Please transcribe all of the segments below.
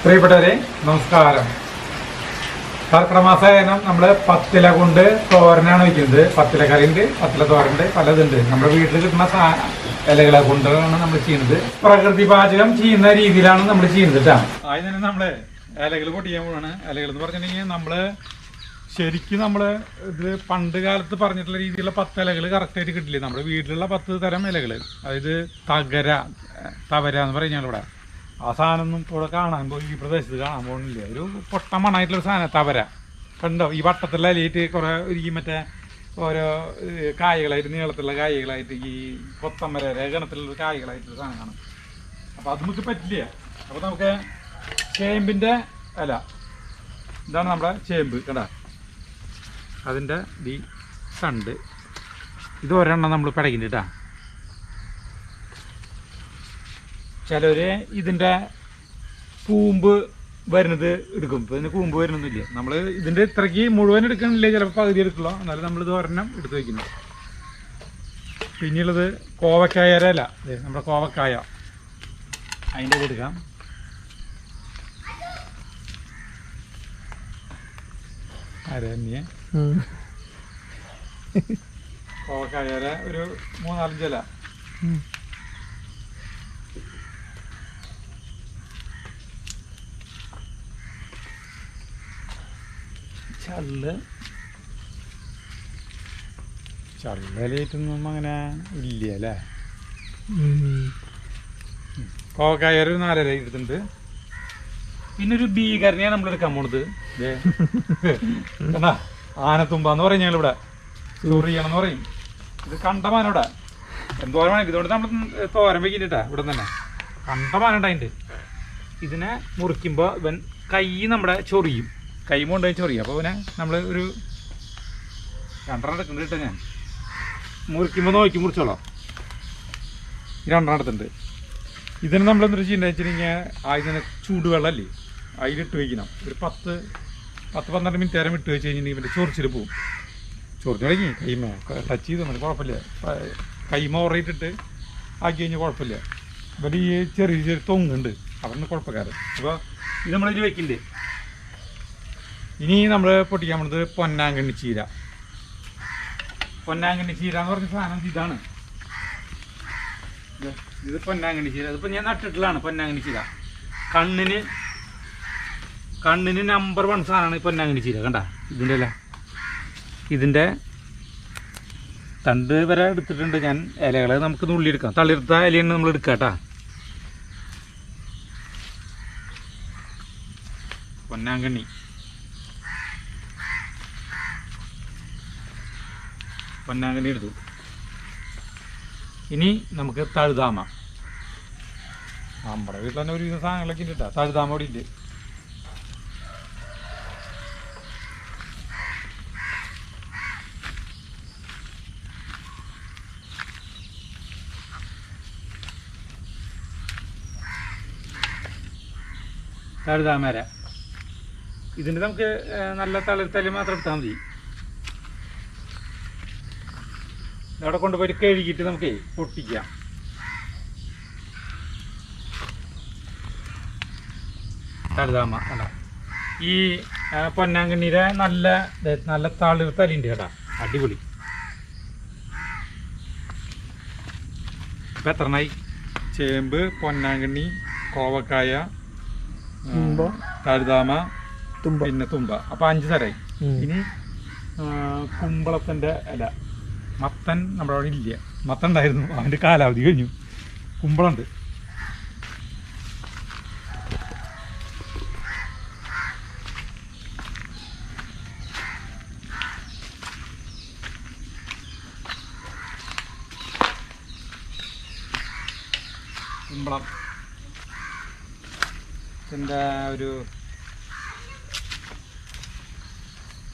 പ്രിയപ്പെട്ടവരെ നമസ്കാരം. കർക്കിടക മാസമായാലും നമ്മൾ പത്തില കൊണ്ട് തോരനാണ് വയ്ക്കുന്നത്. പത്തില കറിയുണ്ട്, പത്തില തോരനുണ്ട്, പലതുണ്ട്. നമ്മുടെ വീട്ടിൽ കിട്ടുന്ന ഇലകളെ കൊണ്ടാണ് നമ്മൾ ചെയ്യുന്നത്. പ്രകൃതി പാചകം ചെയ്യുന്ന രീതിയിലാണ് നമ്മൾ ചെയ്യുന്നത് കേട്ടോ. ആദ്യം തന്നെ നമ്മള് ഇലകൾ പൊട്ടിക്കാൻ പോവാണ്. ഇലകൾ എന്ന് പറഞ്ഞിട്ടുണ്ടെങ്കിൽ നമ്മള് ശരിക്കും നമ്മള് ഇത് പണ്ട് കാലത്ത് പറഞ്ഞിട്ടുള്ള രീതിയിലുള്ള 10 ഇലകൾ കറക്റ്റായിട്ട് കിട്ടില്ലേ. നമ്മുടെ വീട്ടിലുള്ള 10 തരം ഇലകൾ, അതായത് തവര എന്ന് പറഞ്ഞാൽ ഇവിടെ ആ സാധനമൊന്നും ഇവിടെ കാണാൻ ഈ പ്രദേശത്ത് കാണാൻ പോകുന്നില്ല. ഒരു പൊട്ട മണായിട്ടുള്ള സാധനം തവര കണ്ടോ. ഈ വട്ടത്തിലുള്ള ഇലയിട്ട് കുറെ ഈ മറ്റേ ഓരോ കായകളായിട്ട്, നീളത്തിലുള്ള കായകളായിട്ട്, ഈ കൊത്തമര ഗണത്തിലുള്ള കായകളായിട്ടുള്ള സാധനമാണ്. അപ്പം അത് നമുക്ക് പറ്റില്ല. അപ്പോൾ നമുക്ക് ചേമ്പിൻ്റെ ഇല, ഇതാണ് നമ്മുടെ ചേമ്പ് കേട്ടാ. അതിൻ്റെ ഈ തണ്ട് ഇത് ഒരെണ്ണം നമ്മൾ പിടകിൻ്റെ കേട്ടാ. ചിലര് ഇതിൻ്റെ കൂമ്പ് വരുന്നത് എടുക്കും. ഇപ്പം ഇതിന് കൂമ്പ് വരുന്നൊന്നുമില്ല. നമ്മൾ ഇതിൻ്റെ ഇത്രയ്ക്ക് മുഴുവൻ എടുക്കണില്ല, ചിലപ്പോൾ പകുതി എടുക്കുള്ളൂ. എന്നാലും നമ്മളിത് ഒരെണ്ണം എടുത്ത് വയ്ക്കുന്നു. പിന്നെയുള്ളത് കോവക്കായര അല്ല, നമ്മുടെ കോവക്കായ, അതിൻ്റെ ഇത് എടുക്കാം. അരണ്യ കോവക്കായര ഒരു 3-4 ഇല. ചള്ളലേറ്റൊന്നും അങ്ങനെ ഇല്ല അല്ലേ. കോവക്കായ ഒരു 4 ഇല എടുത്തിട്ടുണ്ട്. പിന്നെ ഒരു ഭീകരനെയാണ് നമ്മൾ എടുക്കാൻ പോണത്. എന്നാ ആനത്തുമ്പാന്ന് പറയും ഞങ്ങളിവിടെ, ചൊറിയണമെന്ന് പറയും. ഇത് കണ്ടമാനോടെ എന്തോരമാണ്. ഇതുകൊണ്ട് നമ്മൾ തോരൻ വയ്ക്കിട്ടാ ഇവിടെ തന്നെ കണ്ടമാനുണ്ടായിട്ട്. ഇതിനെ മുറിക്കുമ്പോൾ ഇവൻ കൈ നമ്മുടെ ചൊറിയും, കൈ കൊണ്ടുപോയി ചൊറിയും. അപ്പോൾ ഇവനെ നമ്മൾ ഒരു 2 എടുക്കുന്നുണ്ട് കേട്ടോ. ഞാൻ മുറിക്കുമ്പോൾ നോക്കി മുറിച്ചോളാം. 2 എടുത്തുണ്ട്. ഇതിന് നമ്മൾ എന്തൊരു ചെയ്യുന്നത് വെച്ചിട്ടുണ്ടെങ്കിൽ ആദ്യം ചൂടുവെള്ളമല്ലേ അതിലിട്ട് വയ്ക്കണം. ഒരു 10-12 മിനിറ്റ് നേരം ഇട്ട് വെച്ച് കഴിഞ്ഞിട്ടുണ്ടെങ്കിൽ ഇവൻ്റെ ചൊറിച്ചിൽ പോവും. ചൊറിച്ച് തുടങ്ങി കൈമ ടച്ച് ചെയ്ത് തന്നിട്ട് കുഴപ്പമില്ല. കൈമ ഉറയിട്ടിട്ട് ആക്കി കഴിഞ്ഞാൽ കുഴപ്പമില്ല. ഇവൻ്റെ ഈ ചെറിയ തൊങ്ങുണ്ട്, അവിടുന്ന് കുഴപ്പക്കാരൻ. അപ്പോൾ ഇത് നമ്മളിതിൽ വെക്കില്ലേ. ഇനി നമ്മൾ പൊട്ടിക്കാൻ പോകുന്നത് പൊന്നാങ്കണ്ണി ചീര. പൊന്നാങ്കണ്ണി ചീര എന്ന് പറഞ്ഞ സാധനം ഇതാണ്. ഇത് പൊന്നാങ്കണ്ണി ചീര. ഇതിപ്പോൾ ഞാൻ നട്ടിട്ടുള്ളതാണ് പൊന്നാങ്കണ്ണി ചീര. കണ്ണിന് നമ്പർ 1 സാധനമാണ് ഈ പൊന്നാങ്കണ്ണി ചീര. കണ്ട ഇതിൻ്റെ അല്ല, ഇതിൻ്റെ തണ്ട് വരെ എടുത്തിട്ടുണ്ട് ഞാൻ. ഇലകൾ നമുക്ക് നുള്ളിയെടുക്കാം. തളിർത്ത ഇലയാണ് നമ്മൾ എടുക്കുക കേട്ടാ. പൊന്നാങ്കണ്ണി എടുത്തു. ഇനി നമുക്ക് തഴുതാമ. നമ്മുടെ വീട്ടിൽ തന്നെ ഒരു സാധനങ്ങളൊക്കെ ഉണ്ട് കേട്ടോ. തഴുതാമ കൂടി ഉണ്ട്. തഴുതാമര ഇതിന് നമുക്ക് നല്ല തളിർത്തല് മാത്രം എടുത്താൽ മതി. അവിടെ കൊണ്ടുപോയി കഴുകിയിട്ട് നമുക്ക് പൊട്ടിക്കാം. തഴുതാമ കേട്ടോ. ഈ പൊന്നാങ്കണ്ണീരെ നല്ല തളിർത്തലുണ്ട് കേട്ടോ, അടിപൊളി. ഇപ്പം എത്രണ്ണായി? ചേമ്പ്, പൊന്നാങ്കണ്ണി, കോവക്കായ, തഴുതാമ, പിന്നെ തുമ്പ. അപ്പം 5 തരമായി. ഇനി കുമ്പളത്തിൻ്റെ ഇല. മത്തൻ നമ്മുടെ അവിടെ ഇല്ല. മത്തൻ ഉണ്ടായിരുന്നു, അവൻ്റെ കാലാവധി കഴിഞ്ഞു. കുമ്പളുണ്ട്. കുമ്പളം ഇതിൻ്റെ ഒരു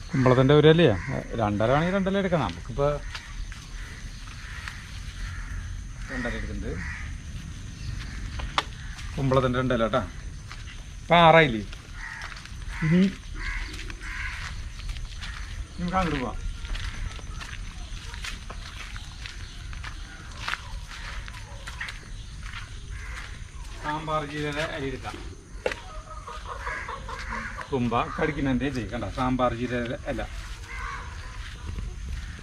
കുമ്പളത്തിൻ്റെ ഒരു ഇലയാ. 2 വേണമെങ്കിൽ 2 ഇല എടുക്കണം. നമുക്കിപ്പോൾ 2 ഇല എടുക്കുന്നുണ്ട്. കുമ്പളത്തിൻ്റെ 2 ഇല കേട്ടോ. ഇപ്പം 6 ആയില്ലേ. ഇനി നമുക്ക് അങ്ങോട്ട് പോവാം. സാമ്പാർ ജീരക അരി എടുക്കാം. തുമ്പ കടിക്കുന്നതിൻ്റെ കണ്ട സാമ്പാർ ജീരക അല്ല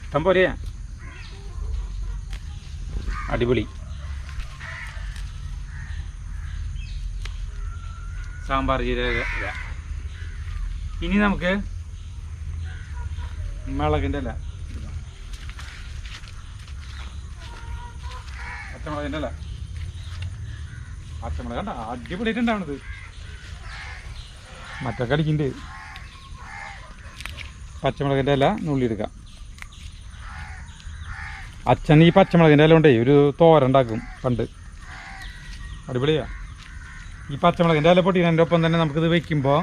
ഇഷ്ടം പോലെയാ അടിപൊളി സാമ്പാർ ജീരക ഇല. ഇനി നമുക്ക് മുളകിൻ്റെ ഇല പച്ചമുളകിൻ്റെ ഇല പച്ചമുളക് കണ്ട അടിപൊളിയായിട്ടുണ്ടാവണത് മറ്റൊക്കെ അടിക്കുന്നുണ്ട്. പച്ചമുളകിൻ്റെ ഇല നുള്ളിയെടുക്കാം. അച്ഛൻ ഈ പച്ചമുളകിൻ്റെ ഇല കൊണ്ടേ ഒരു തോരൻ ഉണ്ടാക്കും പണ്ട്, അടിപൊളിയാ. ഈ പച്ചമുളകിൻ്റെ ഇല പൊട്ടിക്കുന്നതിൻ്റെ ഒപ്പം തന്നെ നമുക്കിത് വെക്കുമ്പോൾ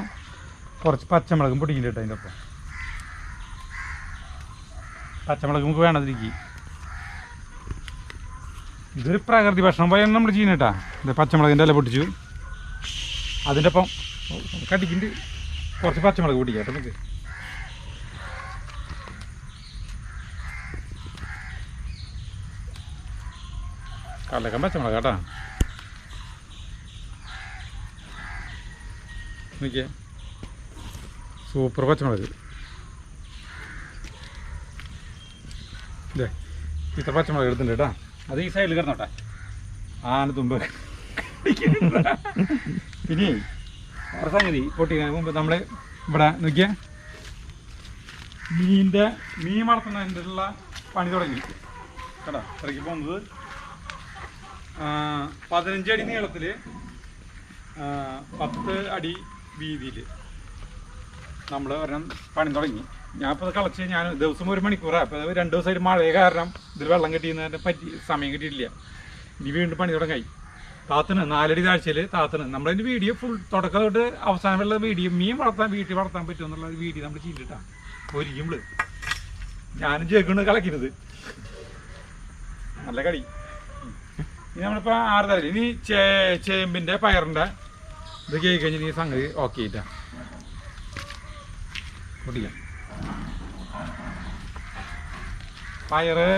കുറച്ച് പച്ചമുളകും പൊട്ടിക്കുന്നുണ്ട് കേട്ടോ. അതിൻ്റെ ഒപ്പം പച്ചമുളക് നമുക്ക് വേണതിരിക്കും. ഇതൊരു പ്രകൃതി ഭക്ഷണം പോയാണ് നമ്മൾ ചെയ്യുന്നത് കേട്ടോ. ഇത് പച്ചമുളകിൻ്റെ ഇല പൊട്ടിച്ചു, അതിൻ്റെ ഒപ്പം കടിക്കുന്നുണ്ട് കുറച്ച് പച്ചമുളക് പൊട്ടിക്കാം കേട്ടോ. നമുക്ക് കടലക്കം പച്ചമുളക് കേട്ടോ. നോക്കിയേ സൂപ്പർ പച്ചമുളക്. ഇല്ലേ ഇത്ര പച്ചമുളക് എടുത്തിട്ടുണ്ട് കേട്ടോ. അത് ഈ സൈഡിൽ കിടന്നോട്ടെ. ആന തുമ്പ് പിന്നെ ഒരു സംഗതി പൊട്ടിക്കാൻ മുമ്പ് നമ്മൾ ഇവിടെ നോക്കിയാൽ മീൻ വളർത്തുന്നതിൻ്റെ ഉള്ള പണി തുടങ്ങി കേട്ടോ. ഇറക്കി പോകുന്നത് 15 അടി നീളത്തിൽ 10 അടി വീതിയിൽ നമ്മൾ ഒരെണ്ണം പണി തുടങ്ങി. ഞാൻ ഇപ്പോൾ കളച്ച് ഞാൻ ദിവസം 1 മണിക്കൂറാണ്. അപ്പോൾ 2 ദിവസമായിട്ട് മഴയെ കാരണം ഇതിൽ വെള്ളം കിട്ടിയതിനെ പറ്റി സമയം കിട്ടിയിട്ടില്ല. ഇനി വീണ്ടും പണി തുടങ്ങായി. താത്തിന് 4 അടി താഴ്ചയിൽ താത്തിന് നമ്മളതിൻ്റെ വീഡിയോ ഫുൾ തുടക്കം തൊട്ട് അവസാനമുള്ള വീഡിയോ മീൻ വളർത്താൻ വീട്ടിൽ വളർത്താൻ പറ്റുമെന്നുള്ള ഒരു വീഡിയോ നമ്മൾ ചെയ്തിട്ടാണ് ഒരിക്കുമ്പോൾ ഞാനും ജഗണ് കളക്കുന്നത്. നല്ല കടി. ഇനി നമ്മളിപ്പോൾ 6 തരം. ഇനി ചേമ്പിൻ്റെ പയറിൻ്റെ ഇത് കേൾക്കി കഴിഞ്ഞാൽ ഈ സംഗതി ഓക്കെ ആയിട്ടാണ് പൊട്ടിക്കാം. പയറ്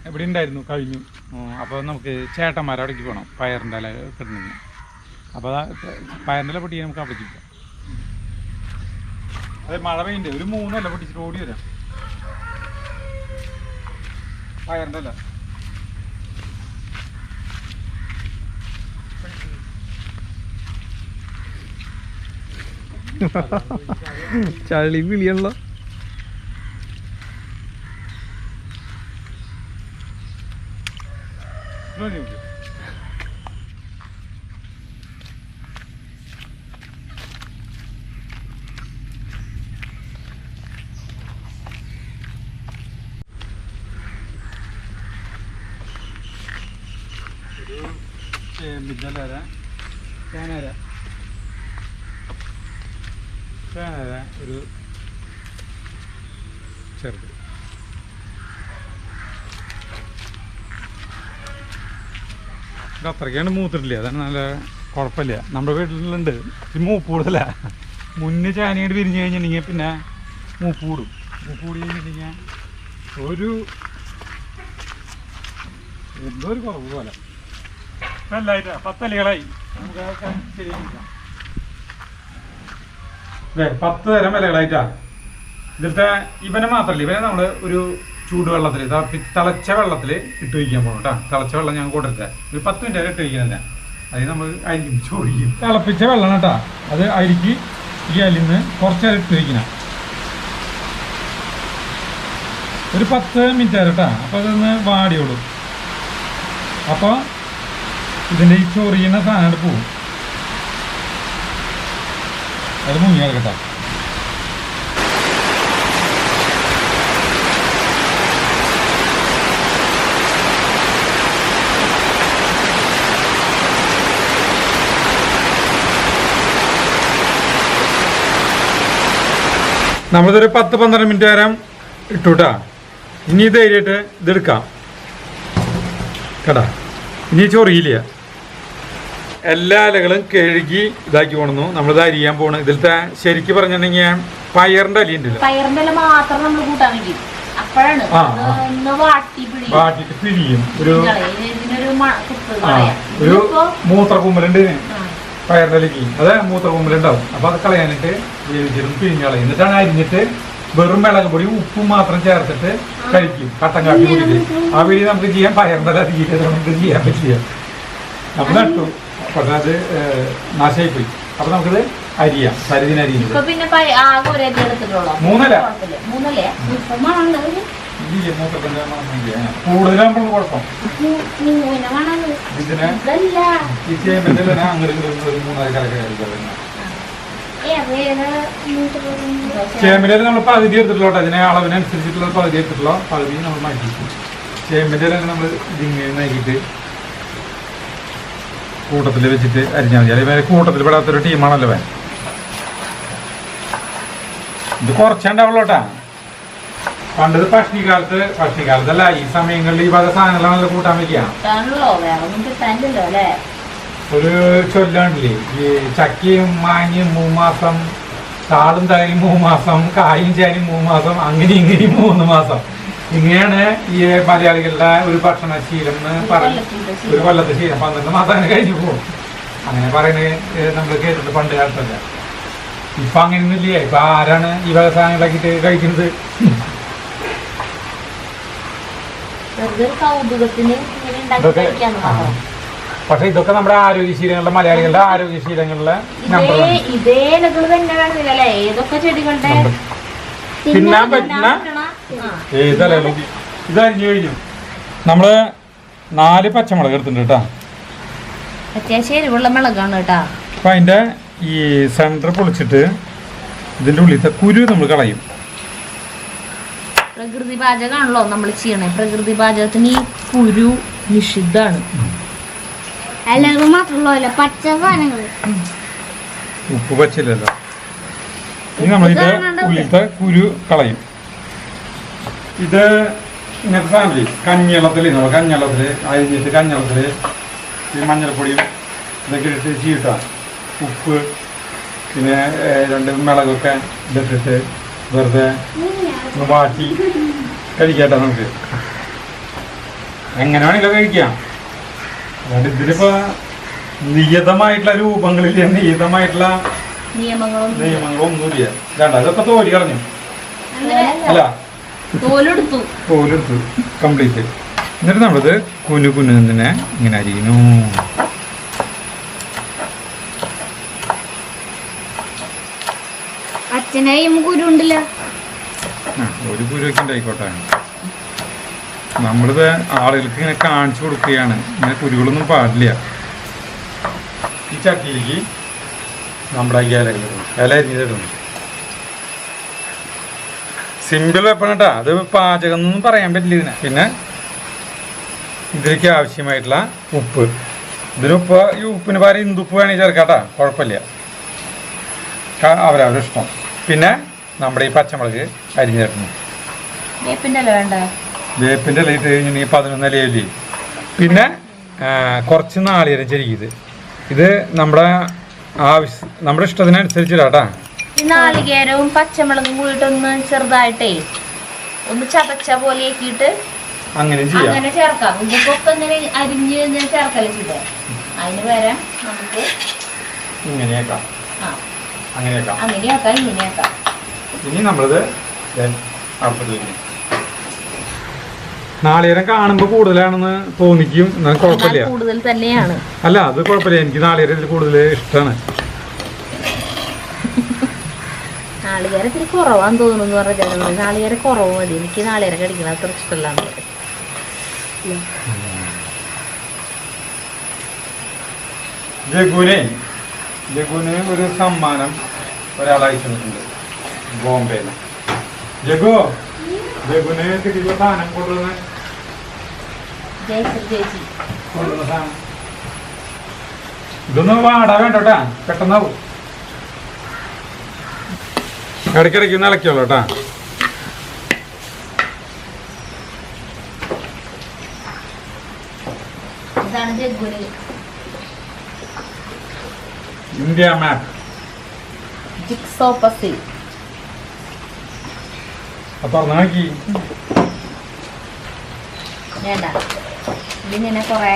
എവിടെ ഉണ്ടായിരുന്നു കഴിഞ്ഞു. അപ്പോൾ നമുക്ക് ചേട്ടന്മാരെ അവിടേക്ക് പോകണം പയറിൻ്റെ ഇല കിട്ടണമെങ്കിൽ. അപ്പോൾ പയറിൻ്റെ ഇല പൊട്ടിക്കാൻ നമുക്ക് അവിടേക്ക് പോകാം. അതെ മഴ പെയ്യുന്നുണ്ട്. ഒരു 3 ഇല പൊട്ടിച്ചിട്ട് ഓടി വരാം. പയറിൻ്റെ ഇല ചളി വിളിയല്ലോ. ചേമ്പിൻ്റെ ഇല ചേനര ഒരു ചെറുത്. ഇത് അത്രയ്ക്കാണ് മൂത്തിട്ടില്ല. അതാണ് നല്ല കുഴപ്പമില്ല. നമ്മുടെ വീട്ടിലുണ്ട് ഈ മൂപ്പ് കൂടുതലാണ്. മുന്നേ ചേനയായിട്ട് വിരിഞ്ഞ് കഴിഞ്ഞിട്ടുണ്ടെങ്കിൽ പിന്നെ മൂപ്പ് കൂടും. മൂപ്പ് കൂടി കഴിഞ്ഞിട്ടുണ്ടെങ്കിൽ ഒരു എന്തോ ഒരു കുറവ് പോലെ. ഇപ്പം എല്ലായിട്ടാ 10 ഇലകളായി. നമുക്ക് ശരിയാക്കാം. 10 തരം ഇലകളായിട്ടാ. ഇതിലത്തെ ഇവനെ മാത്രമല്ല, ഇവനെ നമ്മൾ ഒരു ചൂടുവെള്ളത്തിൽ തിളച്ച വെള്ളത്തിൽ ഇട്ട് വയ്ക്കാൻ പോകണം കേട്ടോ. തിളച്ച വെള്ളം ഞാൻ കൊടുത്തത് ഒരു 10 മിനിറ്റ് വരെ ഇട്ട് വയ്ക്കാൻ തന്നെ. അതിന് നമ്മൾ അരിക്കും ചോദിക്കും. തിളപ്പിച്ച വെള്ളം കേട്ടോ. അത് അരിക്ക് ഈ അലിൽ നിന്ന് കുറച്ച് നേരം ഇട്ട് വയ്ക്കണം. ഒരു 10 മിനിറ്റ് വരെ കേട്ടോ. അപ്പോൾ അതൊന്ന് വാടിയോളൂ. അപ്പോൾ ഇതിൻ്റെ ഈ ചൊറിയുന്ന സാധനം പോവും. അത് മുങ്ങി കിടക്കട്ടെ. നമ്മളിതൊരു 10-12 മിനിറ്റ് നേരം ഇട്ടുട്ടാ. ഇനി ധൈര്യമായിട്ട് ഇതെടുക്കാം കേട്ടാ. ഇനി ചൊറിയില്ല. എല്ലാ ഇലകളും കഴുകി ഇതാക്കി പോണു. നമ്മളിത് അരിയാൻ പോണ്. ഇതിലത്തെ ശരിക്കും പറഞ്ഞിട്ടുണ്ടെങ്കിൽ പയറിന്റെ അലി ഉണ്ടല്ലോ, വാട്ടിട്ട് പിഴിയും. ഒരു മൂത്രക്കുമ്പലുണ്ട്. പയറിലേക്ക് അത് മൂത്ത കൊമ്പിലുണ്ടാവും. അപ്പോൾ അത് കളയാനായിട്ട് വേവിച്ചിട്ട് പിഴിഞ്ഞ് കളയും. എന്നിട്ടാണ് അരിഞ്ഞിട്ട് വെറും മുളക് പൊടി ഉപ്പും മാത്രം ചേർത്തിട്ട് കഴിക്കും. കട്ടൻ കാപ്പി കുടിച്ചിട്ട് ആ വീഡിയോ നമുക്ക് ചെയ്യാം. പയറിൻ്റെ അധികം നമുക്ക് ചെയ്യാൻ പറ്റില്ല. നമ്മൾ നട്ടു പക്ഷെ അത് നാശമായി. അപ്പൊ നമുക്കിത് അരിയാം. സരിദിന് അരിയുന്നത് കൂടുതലാകുമ്പോൾ കുഴപ്പം. ഇതിന് ഈ ചേമ്പിന്റെ തന്നെ അങ്ങനെ ഒരു 3 കലക്കായിരിക്കും. ചേമ്പിന്റെ നമ്മൾ പകുതി എടുത്തിട്ടുള്ളൂ. അതിനെ അളവിനനുസരിച്ചിട്ടുള്ള പകുതി എടുത്തിട്ടുള്ള പകുതി നമ്മൾ മാറ്റി. ചേമ്പിന്റെ നമ്മൾ ഇതിങ്ങനെ നോക്കിയിട്ട് കൂട്ടത്തിൽ വെച്ചിട്ട് അരിഞ്ഞാൽ മതി. അതേപോലെ കൂട്ടത്തിൽ പെടാത്തൊരു ടീമാണല്ലോ വേൻ. ഇത് കുറച്ചുണ്ടാവുള്ളൂട്ടാ. പണ്ടത് പക്ഷിക്കാലത്തല്ല, ഈ സമയങ്ങളിൽ ഈ വക സാധനങ്ങളാണല്ലോ കൂട്ടാൻ വയ്ക്കുക. ഒരു ചൊല്ലാണ്ടില്ലേ, ഈ ചക്കയും മാങ്ങയും 3 മാസം, താളും തകയും 3 മാസം, കായും ചേനയും 3 മാസം, അങ്ങനെ ഇങ്ങനെയും 3 മാസം. ഇങ്ങനെയാണ് ഈ മലയാളികളുടെ ഒരു ഭക്ഷണശീലം എന്ന് പറഞ്ഞ്. ഒരു കൊല്ലത്തെ ശീലം 12 മാസം അങ്ങനെ കഴിഞ്ഞു പോകും. അങ്ങനെ പറയുന്നത് നമ്മൾ കേട്ടിട്ട് പണ്ട് കാലത്തല്ല. ഇപ്പൊ അങ്ങനെയൊന്നുമില്ല. ഇപ്പൊ ആരാണ് ഈ വക സാധനങ്ങളാക്കിയിട്ട് കഴിക്കുന്നത്? പക്ഷെ ഇതൊക്കെ നമ്മുടെ ആരോഗ്യശീലങ്ങളുടെ, മലയാളികളുടെ ആരോഗ്യശീലങ്ങളിലെ തിന്നാൻ പറ്റുന്ന ഏതല്ലോ. ഇത് അരിഞ്ഞു കഴിഞ്ഞു. നമ്മള് 4 പച്ചമുളക് എടുത്തിട്ടുണ്ട് കേട്ടോ. അപ്പൊ അതിന്റെ ഈ സെന്റർ പൊളിച്ചിട്ട് ഇതിന്റെ ഉള്ളിലത്തെ കുരു നമ്മൾ കളയും. പ്രകൃതി പാചകമാണല്ലോ നമ്മൾ ചെയ്യണേ. പ്രകൃതി പാചകത്തിന് ഈ കുരു നിഷിദ്ധാണ്. ഉപ്പ് പച്ചില്ലല്ലോ. ഇനി നമ്മളിത് ഉള്ളിലത്തെ കുരു കളയും. ഇത് ഇങ്ങനത്തെ സാധനം കഞ്ഞിവെള്ളത്തിൽ അരിഞ്ഞിട്ട് കഞ്ഞിവെള്ളത്തിൽ ഈ മഞ്ഞൾപ്പൊടിയും ഇതൊക്കെ ഇട്ട് ചീട്ടാ, ഉപ്പ് പിന്നെ 2 മിളകൊക്കെ ഇതിട്ടിട്ട് വെറുതെ ഒന്ന് വാട്ടി കഴിക്കാട്ടോ. നമുക്ക് എങ്ങനെ വേണമെങ്കിലും കഴിക്കാം. അതുകൊണ്ട് ഇതിലിപ്പോ നിയതമായിട്ടുള്ള രൂപങ്ങളില്ല, നിയതമായിട്ടുള്ള നിയമങ്ങളൊന്നുമില്ല. അതൊക്കെ തോലി കളഞ്ഞു അല്ല, തോലെടുത്തു കംപ്ലീറ്റ്. എന്നിട്ട് നമ്മളിത് കുനുകുന്നെ ഇങ്ങനെ അരിയുന്നു. ഒരു കുരുവൊക്കെ ഉണ്ടായിക്കോട്ടെ. നമ്മളിത് ആളുകൾക്ക് ഇങ്ങനെ കാണിച്ചു കൊടുക്കുകയാണ്. ഇങ്ങനെ കുരുകളൊന്നും പാടില്ല. ഈ ചട്ടിയിലേക്ക് നമ്മുടെ ഇല അരിഞ്ഞിടുന്നു. സിമ്പിൾ വെപ്പണം കേട്ടോ. അത് പാചകം എന്നൊന്നും പറയാൻ പറ്റില്ല ഇതിനെ. പിന്നെ ഇതിലേക്ക് ആവശ്യമായിട്ടുള്ള ഉപ്പ്. ഇതിനുപ്പ് ഈ ഉപ്പിന് പകരം ഇന്ദുപ്പ് വേണമെങ്കിൽ ചേർക്കാട്ടോ, കുഴപ്പമില്ല, അവരവരുടെ ഇഷ്ടം. പിന്നെ നമ്മുടെ ഈ പച്ചമുളക് അരിഞ്ഞിടണം. വേപ്പിൻ്റെ ഇല ഇട്ട് കഴിഞ്ഞാൽ 11 ഇലയില്ലേ. പിന്നെ കുറച്ച് നാളികേരം ചെരിക്കിയത്. ഇത് നമ്മുടെ ഇഷ്ടത്തിനനുസരിച്ചിടാട്ടാ. നാളികേരവും പച്ചമുളകും കൂടിയിട്ടൊന്ന് ചെറുതായിട്ടേ ഒന്ന് ചതച്ച പോലെ ആക്കിയിട്ട് അങ്ങനെ ചേർക്കാം. ഇതൊക്കെ ഇങ്ങനെ അരിഞ്ഞ് ചേർക്കല്ലേ ചെയ്തേ. അതിന് പകരം നമുക്ക് ഇങ്ങനെയാക്കാം. ഇങ്ങനെയാക്കാം. ഇനി നമ്മളിത് അടുപ്പത്ത് വയ്ക്കും. നാളികേരം കാണുമ്പോൾ കൂടുതലാണെന്ന് തോന്നിക്കും, എന്നാൽ കുഴപ്പമില്ല, കൂടുതൽ തന്നെയാണ്. അല്ല അത് കുഴപ്പമില്ല. എനിക്ക് നാളികേരം കൂടുതൽ ഇഷ്ടമാണ്. നാളികേരത്തിൽ കുറവാന്ന് തോന്നുന്നു പറഞ്ഞാൽ നാളികേരം കുറവ് മതി. എനിക്ക് നാളികേരം കടിക്കണം അത്ര ഇഷ്ടമല്ലാന്ന്. ജഗുന് ഒരു സമ്മാനം ഒരാൾ അയച്ചിട്ടുണ്ട് ബോംബെയിൽ. ജഗുന് കിട്ടിയ സാധനം കൊണ്ടുവന്ന സാധനം ഇതൊന്നും വാടാ വേണ്ടോട്ടാ, പെട്ടെന്നാവും. ഇടയ്ക്കിടയ്ക്ക് ഒന്ന് ഇളക്കിയോളൂ കേട്ടാ. ഇന്ത്യ മാപ്പ് തുറന്നാക്കി വേണ്ട. ഇതിങ്ങനെ കുറെ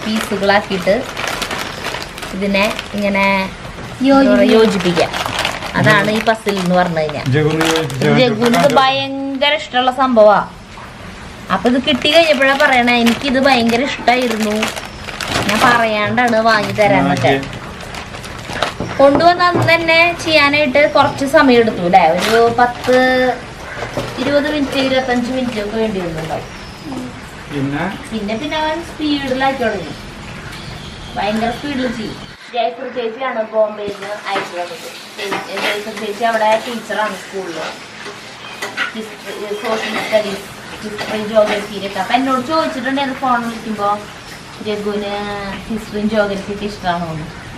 പീസുകളാക്കിയിട്ട് ഇതിനെ ഇങ്ങനെ യോജിപ്പിക്കാം. അതാണ് ഈ പസിൽ എന്ന് പറഞ്ഞു കഴിഞ്ഞാൽ. ജഗുവിന് ഇത് ഭയങ്കര ഇഷ്ടമുള്ള സംഭവമാ. അപ്പൊ ഇത് കിട്ടി കഴിഞ്ഞപ്പോഴാ പറയണേ എനിക്കിത് ഭയങ്കര ഇഷ്ടായിരുന്നു, ഞാൻ പറയാണ്ടാണ് വാങ്ങി തരാന്നൊക്കെ. കൊണ്ടുവന്ന അന്ന് തന്നെ ചെയ്യാനായിട്ട് കുറച്ച് സമയം എടുത്തു അല്ലേ, ഒരു 10-20 മിനിറ്റ് 25 മിനിറ്റ് ഒക്കെ വേണ്ടി വരുന്നുണ്ടാവും. പിന്നെ അവൻ സ്പീഡിലാക്കി തുടങ്ങി, ഭയങ്കര സ്പീഡിൽ ചെയ്യും. ജയപുർ ചേച്ചിയാണ് ബോംബെയിൽ നിന്ന് അയച്ചു തന്നത്. ജയപുർ ചേച്ചി അവിടെ ടീച്ചറാണ് സ്കൂളിൽ, സോഷ്യൽ സ്റ്റഡീസ്, ഹിസ്റ്ററി, ജോഗ്രഫിയിലൊക്കെ. അപ്പൊ എന്നോട് ചോദിച്ചിട്ടുണ്ടായിരുന്നു ഫോൺ വിളിക്കുമ്പോ, രഘുവിന് ഹിസ്റ്ററിയും ജോഗ്രഫിയൊക്കെ ഇഷ്ടമാണോ,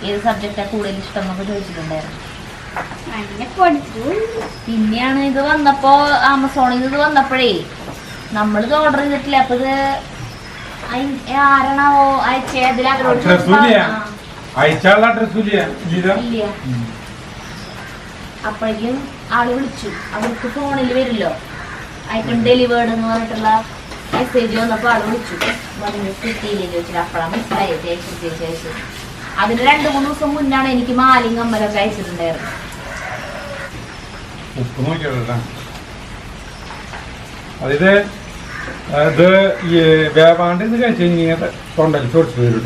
ഏത് സബ്ജക്റ്റാ കൂടുതൽ ഇഷ്ടം എന്നൊക്കെ ചോദിച്ചിട്ടുണ്ടായിരുന്നു. പിന്നെയാണ് ഇത് വന്നപ്പോ, ആമസോണിൽ ഇത് വന്നപ്പോഴേ നമ്മളിത് ഓർഡർ ചെയ്തിട്ടില്ല. അപ്പൊ ഇത് ആരാണാവോ അയച്ചേ, അതിൽ അവരോട് അപ്പോഴേക്കും ആള് വിളിച്ചു. അവർക്ക് ഫോണിൽ വരില്ലോ ഐറ്റം ഡെലിവേർഡ് എന്ന് പറഞ്ഞിട്ടുള്ള മെസ്സേജ് വന്നപ്പോ ആള് വിളിച്ചു, കിട്ടിയില്ലേ ചോദിച്ചിട്ട്. അപ്പോഴാണ് മനസ്സിലായി ചേച്ചി അയച്ചു. അതിന് 2-3 ദിവസം മുന്നാണ് എനിക്ക് മാലിയും കമ്മലൊക്കെ അയച്ചിട്ടുണ്ടായിരുന്നു. അതായത് ഇത് വേവാണ്ട് ഇത് കഴിച്ചു കഴിഞ്ഞാൽ തൊണ്ടൽ ചൊടിച്ചു വരും.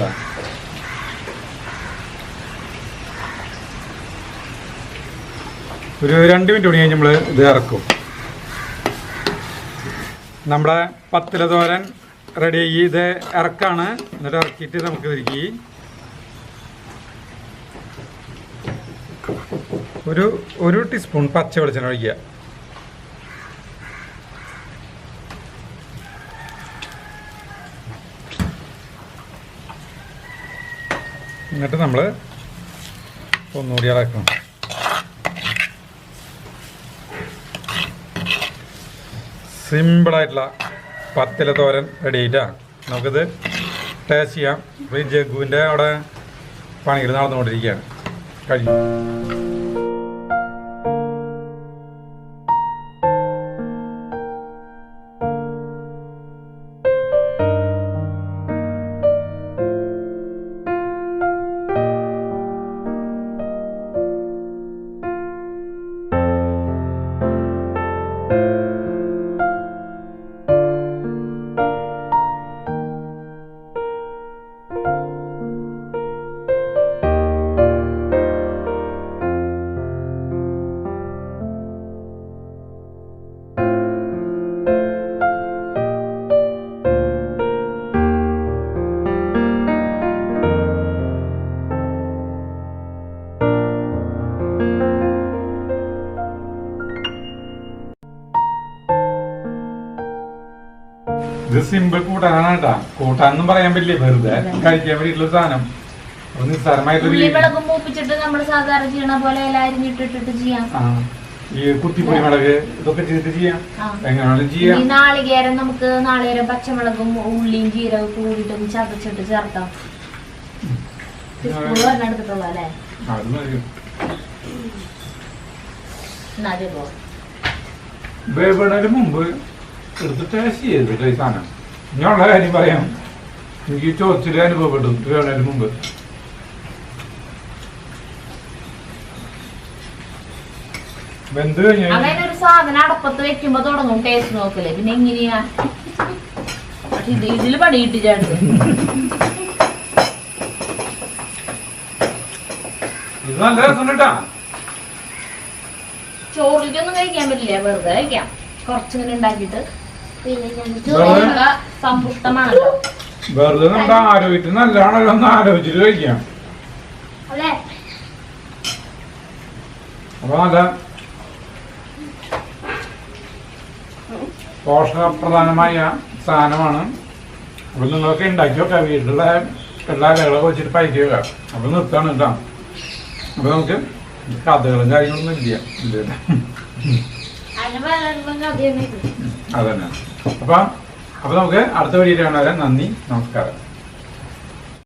ഒരു 2 മിനിറ്റ് കൂടി കഴിഞ്ഞ് നമ്മൾ ഇത് ഇറക്കും. നമ്മുടെ പത്തില തോരൻ റെഡി ആയി. ഇത് ഇറക്കാണ്. എന്നിട്ട് ഇറക്കിയിട്ട് നമുക്ക് തിരിക്കി ഒരു ടീസ്പൂൺ പച്ച വെളിച്ചെണ്ണ ഒഴിക്കുക. എന്നിട്ട് നമ്മൾ ഒന്നുകൂടി ഇറക്കണം. സിമ്പിളായിട്ടുള്ള പത്തില തോരൻ റെഡി ആയിട്ടാണ്. നമുക്കിത് ടേസ്റ്റ് ചെയ്യാം. അപ്പോൾ ഈ ജഗുവിൻ്റെ അവിടെ പണികൾ നടന്നുകൊണ്ടിരിക്കുകയാണ്. കഴിഞ്ഞു. ഇത് സിമ്പിൾ കൂട്ടാനാണ് കേട്ടാ. കൂട്ടാനൊന്നും പറയാൻ പറ്റില്ല, വെറുതെ കഴിക്കാൻ വേണ്ടിയിട്ടുള്ള സാധനം. ഉള്ളിമുളകും മൂപ്പിച്ചിട്ട് നമ്മൾ സാധാരണ ചെയ്യണ പോലെ അരിഞ്ഞിട്ടിട്ട് ചെയ്യാം. ഈ കുത്തിപ്പൊടി മുളക് ഇതൊക്കെ ചെയ്തിട്ട് ചെയ്യാം, എങ്ങനെയാണെങ്കിലും ചെയ്യാം. നാളികേരം നമുക്ക് നാളികേരം പച്ചമുളകും ഉള്ളിയും ജീരകം കൂടിയിട്ട് ചതച്ചിട്ട് ചേർക്കാം. എടുത്തിട്ടുള്ള അല്ലേ വേവണതിന് മുമ്പ് എടുത്ത് ടേസ്റ്റ് ചെയ്തിട്ട് ഈ സാധനം. ഞാനുള്ള കാര്യം പറയാം, എനിക്ക് ചോദിച്ചിട്ട് അനുഭവപ്പെട്ടു വേവണതിന് മുമ്പ്. വെന്ത് കഴിഞ്ഞാൽ അങ്ങനെ ഒരു സാധനം അടപ്പത്ത് വെക്കുമ്പോ തുടങ്ങും ടേസ്റ്റ് നോക്കല്. പിന്നെ എങ്ങനെയാ ഇതില് പണി കിട്ടി ചേട്ടൻ. ഇത് നല്ല രസം കേട്ടാ. ചോറിലേക്കൊന്നും കഴിക്കാൻ പറ്റില്ല, വെറുതെ കഴിക്കാം. കുറച്ചിങ്ങനെ ഉണ്ടാക്കിയിട്ട് സമ്പുഷ്ടമാണല്ലോ. വെറുതെ നമ്മുടെ ആരോഗ്യത്തിന് നല്ലതാണല്ലോ, ഒന്ന് ആലോചിച്ചിട്ട് കഴിക്കാം. അപ്പൊ നല്ല പോഷകപ്രധാനമായ സാധനമാണ്. അപ്പൊ നിങ്ങൾക്ക് ഉണ്ടാക്കി വെക്കാം, വീട്ടിലുള്ള എല്ലാ ഇലകളൊക്കെ വെച്ചിട്ട് പൈസ വെക്കാം. അപ്പൊ നിർത്താണ് കേട്ടോ. അപ്പൊ നമുക്ക് കഥകളും കാര്യങ്ങളൊന്നും ഇല്ല. അതന്നെ. അപ്പൊ നമുക്ക് അടുത്ത വീഡിയോ കാണാൻ. നന്ദി, നമസ്കാരം.